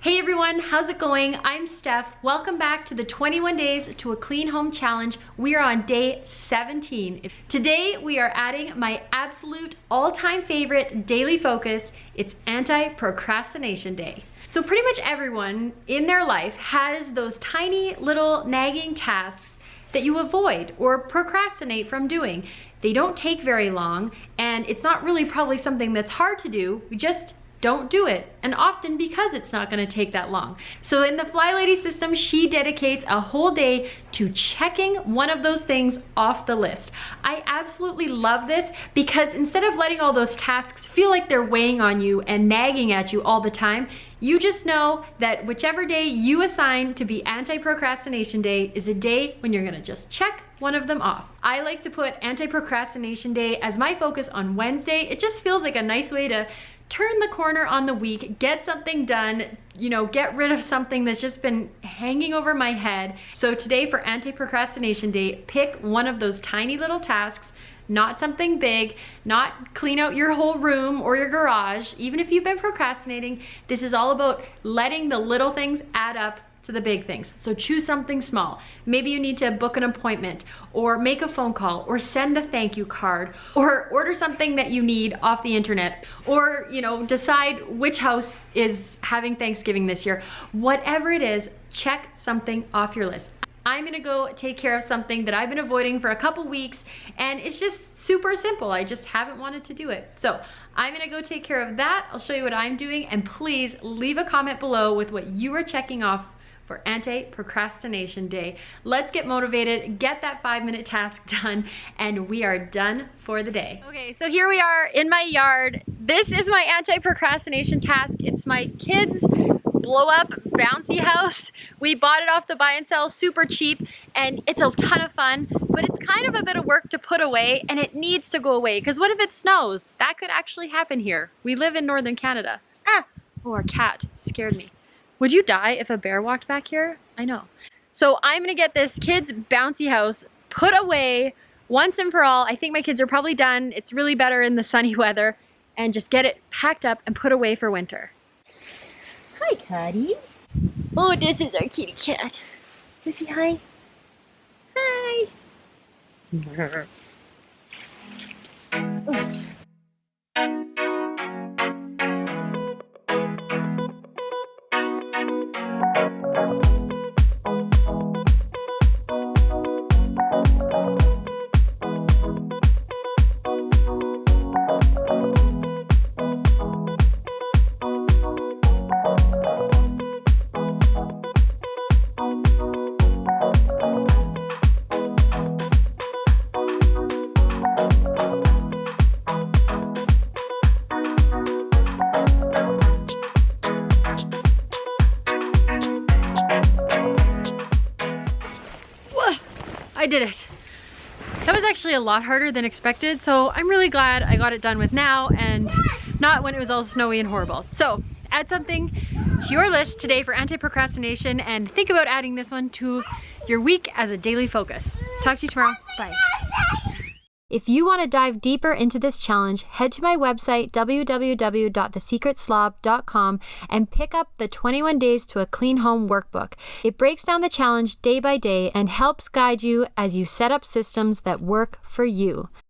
Hey everyone, how's it going? I'm Steph. Welcome back to the 21 Days to a Clean Home Challenge. We are on day 17. Today we are adding my absolute all-time favorite daily focus. It's Anti-Procrastination Day. So pretty much everyone in their life has those tiny little nagging tasks that you avoid or procrastinate from doing. They don't take very long, and it's not really probably something that's hard to do. We just don't do it, and often because it's not going to take that long. So in the Fly Lady system, she dedicates a whole day to checking one of those things off the list. I absolutely love this because instead of letting all those tasks feel like they're weighing on you and nagging at you all the time, you just know that whichever day you assign to be Anti-Procrastination Day is a day when you're gonna just check one of them off. I like to put Anti-Procrastination Day as my focus on Wednesday. It just feels like a nice way to turn the corner on the week, get something done, get rid of something that's just been hanging over my head. So today for Anti-Procrastination Day, pick one of those tiny little tasks, not something big, not clean out your whole room or your garage. Even if you've been procrastinating, this is all about letting the little things add up to the big things. So choose something small. Maybe you need to book an appointment or make a phone call or send a thank you card or order something that you need off the internet or, decide which house is having Thanksgiving this year. Whatever it is, check something off your list. I'm gonna go take care of something that I've been avoiding for a couple weeks, and it's just super simple. I just haven't wanted to do it. So I'm gonna go take care of that. I'll show you what I'm doing, and please leave a comment below with what you are checking off for Anti-Procrastination Day. Let's get motivated, get that 5-minute task done, and we are done for the day. Okay, so here we are in my yard. This is my anti-procrastination task. It's my kids' blow-up bouncy house. We bought it off the buy and sell super cheap, and it's a ton of fun, but it's kind of a bit of work to put away, and it needs to go away, because what if it snows? That could actually happen here. We live in northern Canada. Oh, our cat scared me. Would you die if a bear walked back here? I know. So I'm gonna get this kids' bouncy house put away once and for all. I think my kids are probably done. It's really better in the sunny weather, and just get it packed up and put away for winter. Hi, Cuddy. Oh, this is our kitty cat. Is he hi? Hi. Oh. I did it. That was actually a lot harder than expected, so I'm really glad I got it done with now and not when it was all snowy and horrible. So add something to your list today for anti-procrastination, and think about adding this one to your week as a daily focus. Talk to you tomorrow. Bye. If you want to dive deeper into this challenge, head to my website, www.thesecretslob.com, and pick up the 21 Days to a Clean Home workbook. It breaks down the challenge day by day and helps guide you as you set up systems that work for you.